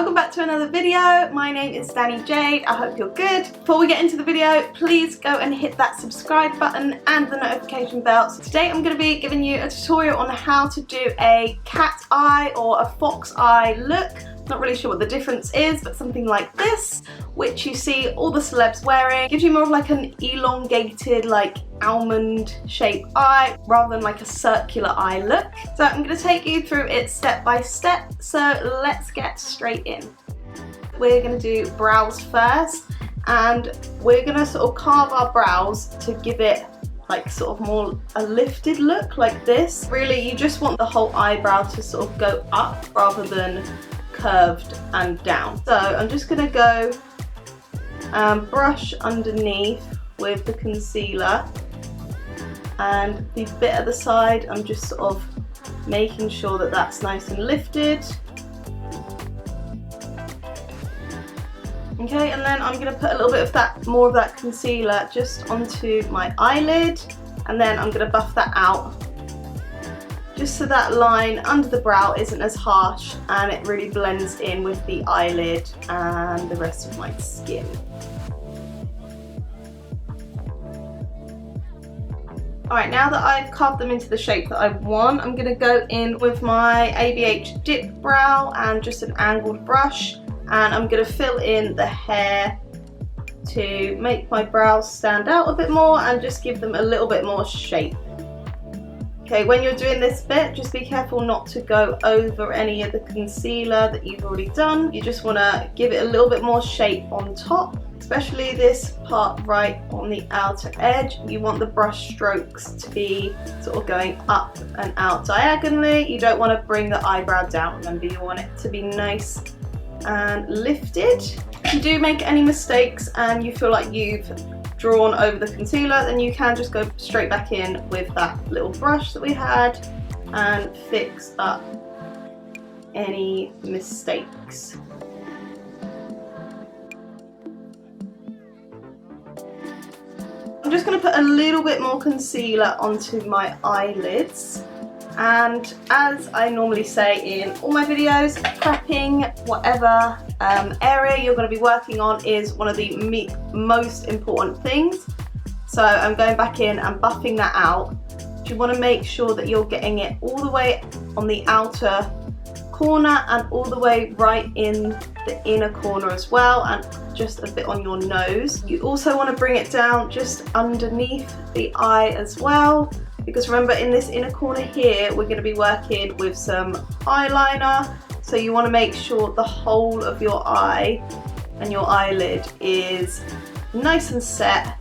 welcome back to another video. My name is Danny Jade. I hope you're good. Before we get into the video, please go and hit that subscribe button and the notification bell. So today I'm going to be giving you a tutorial on how to do a cat eye or a fox eye look. Not really sure what the difference is, but something like this, which you see all the celebs wearing. Gives you more of like an elongated, like almond shaped eye rather than like a circular eye look. So I'm going to take you through it step by step, so let's get straight in. We're going to do brows first, and we're going to sort of carve our brows to give it like sort of more a lifted look like this. Really, you just want the whole eyebrow to sort of go up rather than curved and down. So I'm just going to go and brush underneath with the concealer, and the bit at the side I'm just sort of making sure that that's nice and lifted. Okay, and then I'm going to put a little bit of that, more of that concealer just onto my eyelid, and then I'm going to buff that out just so that line under the brow isn't as harsh and it really blends in with the eyelid and the rest of my skin. Alright, now that I've carved them into the shape that I want, I'm going to go in with my ABH dip brow and just an angled brush, and I'm going to fill in the hair to make my brows stand out a bit more and just give them a little bit more shape. Okay, when you're doing this bit, just be careful not to go over any of the concealer that you've already done. You just want to give it a little bit more shape on top, especially this part right on the outer edge. You want the brush strokes to be sort of going up and out diagonally. You don't want to bring the eyebrow down, remember, you want it to be nice and lifted. If you do make any mistakes and you feel like you've drawn over the concealer, then you can just go straight back in with that little brush that we had and fix up any mistakes. I'm just going to put a little bit more concealer onto my eyelids, and as I normally say in all my videos, prepping whatever area you're going to be working on is one of the most important things. So I'm going back in and buffing that out. You want to make sure that you're getting it all the way on the outer corner and all the way right in the inner corner as well, and just a bit on your nose. You also want to bring it down just underneath the eye as well, because remember, in this inner corner here we're going to be working with some eyeliner, so you want to make sure the whole of your eye and your eyelid is nice and set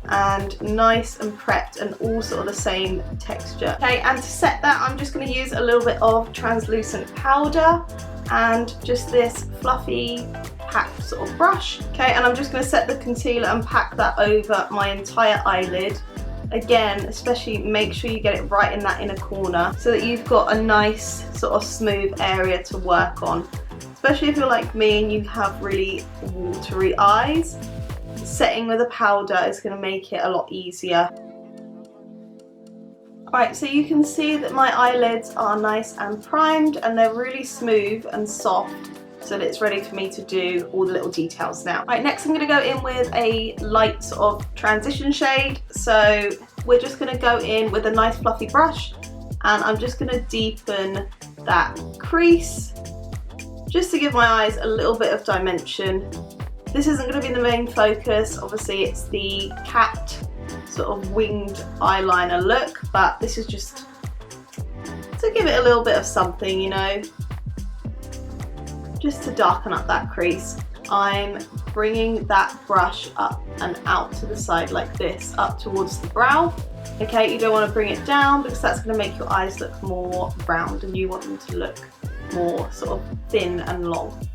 and nice and prepped and all sort of the same texture. Okay, and to set that, I'm just going to use a little bit of translucent powder and just this fluffy packed sort of brush. Okay, and I'm just going to set the concealer and pack that over my entire eyelid. Again, especially make sure you get it right in that inner corner so that you've got a nice sort of smooth area to work on. Especially if you're like me and you have really watery eyes, setting with a powder is going to make it a lot easier. Alright, so you can see that my eyelids are nice and primed and they're really smooth and soft, so that it's ready for me to do all the little details now. Right, next I'm going to go in with a light sort of transition shade. So we're just going to go in with a nice fluffy brush, and I'm just going to deepen that crease just to give my eyes a little bit of dimension. This isn't going to be the main focus, obviously it's the cat sort of winged eyeliner look, but this is just to give it a little bit of something, you know. Just to darken up that crease, I'm bringing that brush up and out to the side like this, up towards the brow. Okay, you don't want to bring it down because that's going to make your eyes look more round and you want them to look more sort of thin and long.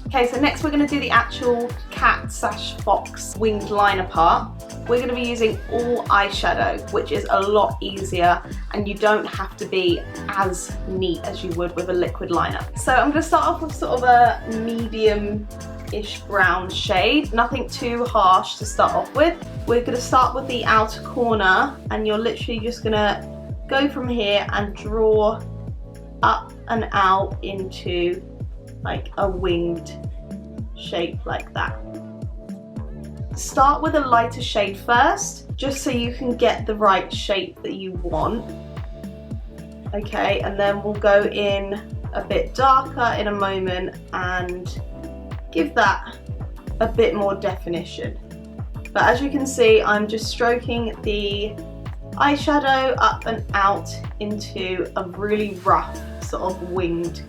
Okay, so next we're going to do the actual cat/fox winged liner part. We're going to be using all eyeshadow, which is a lot easier, and you don't have to be as neat as you would with a liquid liner. So I'm going to start off with sort of a medium-ish brown shade, nothing too harsh to start off with. We're going to start with the outer corner, and you're literally just going to go from here and draw up and out into like a winged shape like that. Start with a lighter shade first, just so you can get the right shape that you want. Okay, and then we'll go in a bit darker in a moment and give that a bit more definition. But as you can see, I'm just stroking the eyeshadow up and out into a really rough sort of winged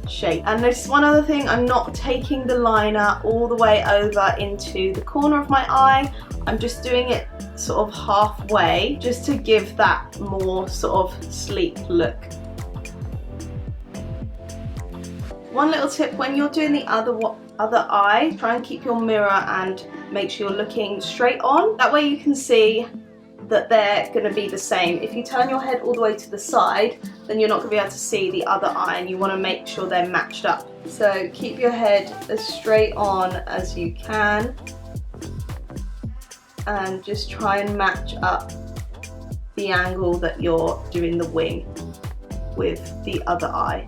shape. And there's one other thing, I'm not taking the liner all the way over into the corner of my eye. I'm just doing it sort of halfway, just to give that more sort of sleek look. One little tip, when you're doing the other eye, try and keep your mirror and make sure you're looking straight on. That way you can see that they're going to be the same. If you turn your head all the way to the side, then you're not going to be able to see the other eye, and you want to make sure they're matched up. So keep your head as straight on as you can and just try and match up the angle that you're doing the wing with the other eye.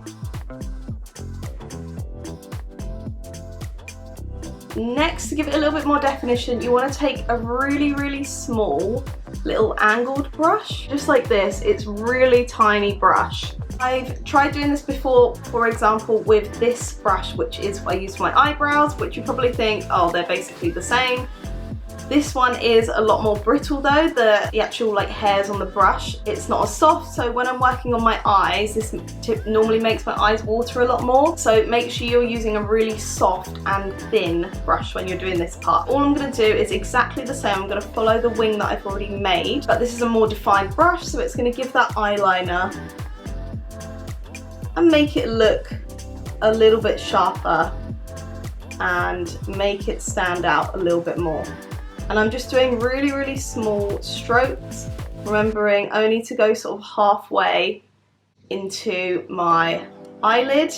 Next, to give it a little bit more definition, you want to take a really small little angled brush, just like this. It's really tiny brush. I've tried doing this before, for example, with this brush, which is what I use for my eyebrows, which you probably think, oh, they're basically the same. This one is a lot more brittle though, the actual like hairs on the brush. It's not as soft, so when I'm working on my eyes, this tip normally makes my eyes water a lot more. So make sure you're using a really soft and thin brush when you're doing this part. All I'm going to do is exactly the same. I'm going to follow the wing that I've already made, but this is a more defined brush, so it's going to give that eyeliner and make it look a little bit sharper and make it stand out a little bit more. And I'm just doing really small strokes, remembering only to go sort of halfway into my eyelid.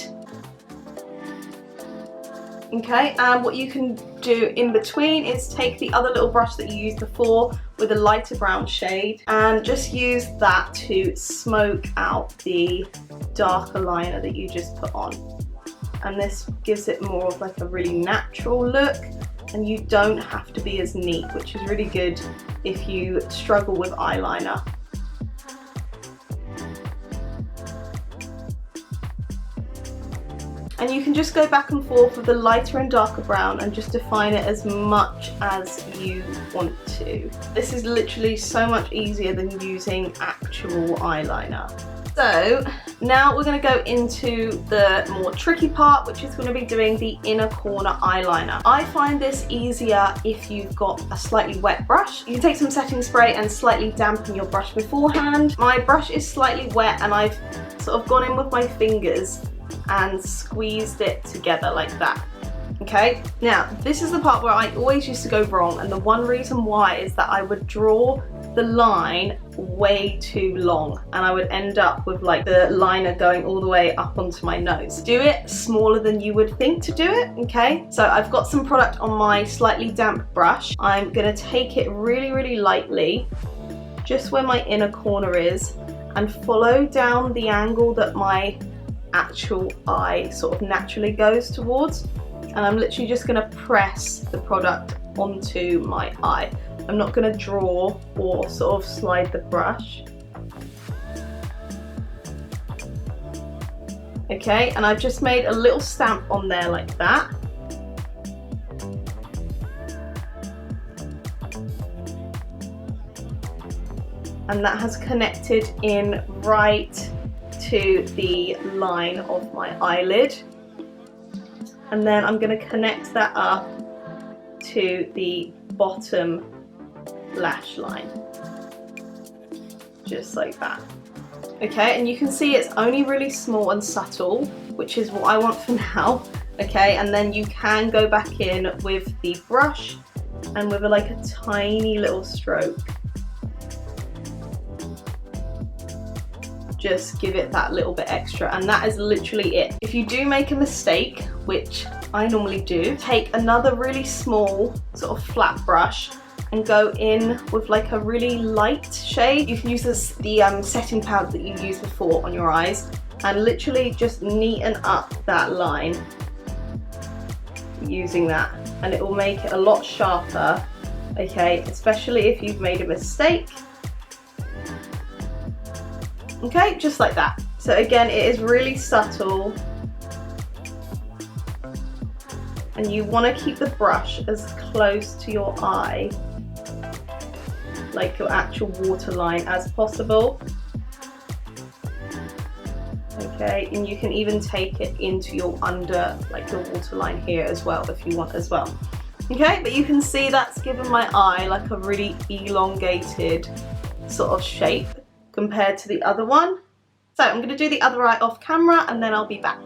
Okay, and what you can do in between is take the other little brush that you used before with a lighter brown shade and just use that to smoke out the darker liner that you just put on. And this gives it more of like a really natural look, and you don't have to be as neat, which is really good if you struggle with eyeliner. And you can just go back and forth with the lighter and darker brown and just define it as much as you want to. This is literally so much easier than using actual eyeliner. So now we're going to go into the more tricky part, which is going to be doing the inner corner eyeliner. I find this easier if you've got a slightly wet brush. You can take some setting spray and slightly dampen your brush beforehand. My brush is slightly wet and I've sort of gone in with my fingers and squeezed it together like that. Okay, now this is the part where I always used to go wrong, and the one reason why is that I would draw the line way too long and I would end up with like the liner going all the way up onto my nose. Do it smaller than you would think to do it, okay? So I've got some product on my slightly damp brush. I'm gonna take it really lightly, just where my inner corner is, and follow down the angle that my actual eye sort of naturally goes towards. And I'm literally just gonna press the product onto my eye. I'm not going to draw or sort of slide the brush. Okay, and I've just made a little stamp on there like that. And that has connected in right to the line of my eyelid. And then I'm going to connect that up to the bottom lash line, just like that. Okay, and you can see it's only really small and subtle, which is what I want for now. Okay, and then you can go back in with the brush and with like a tiny little stroke, just give it that little bit extra, and that is literally it. If you do make a mistake, which I normally do, take another really small sort of flat brush and go in with like a really light shade. You can use the setting powder that you used before on your eyes and literally just neaten up that line using that, and it will make it a lot sharper, okay, especially if you've made a mistake. Okay, just like that. So again, it is really subtle, and you want to keep the brush as close to your eye, like your actual waterline, as possible. Okay, and you can even take it into your like your waterline here as well if you want as well. Okay, but you can see that's given my eye like a really elongated sort of shape compared to the other one. So I'm going to do the other eye off camera and then I'll be back.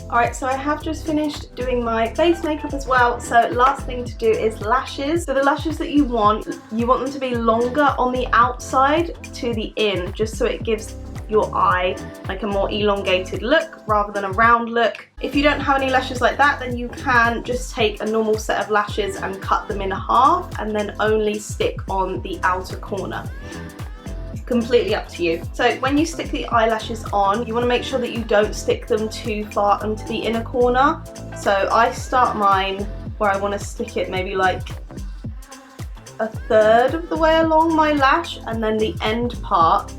Alright, so I have just finished doing my face makeup as well, so last thing to do is lashes. So the lashes that you want them to be longer on the outside to the in, just so it gives your eye like a more elongated look rather than a round look. If you don't have any lashes like that, then you can just take a normal set of lashes and cut them in half and then only stick on the outer corner. Completely up to you. So when you stick the eyelashes on, you want to make sure that you don't stick them too far into the inner corner. So I start mine where I want to stick it maybe like a third of the way along my lash, and then the end part,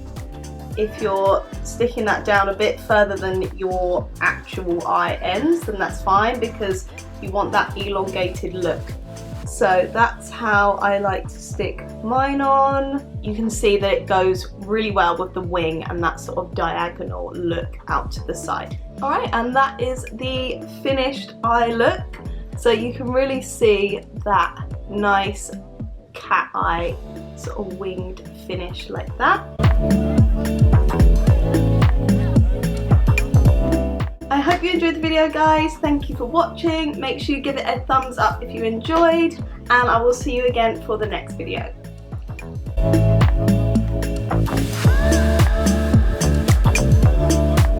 if you're sticking that down a bit further than your actual eye ends, then that's fine because you want that elongated look. So that's how I like to stick mine on. You can see that it goes really well with the wing and that sort of diagonal look out to the side. Alright, and that is the finished eye look. So you can really see that nice cat eye sort of winged finish like that. I hope you enjoyed the video, guys. Thank you for watching. Make sure you give it a thumbs up if you enjoyed, and I will see you again for the next video.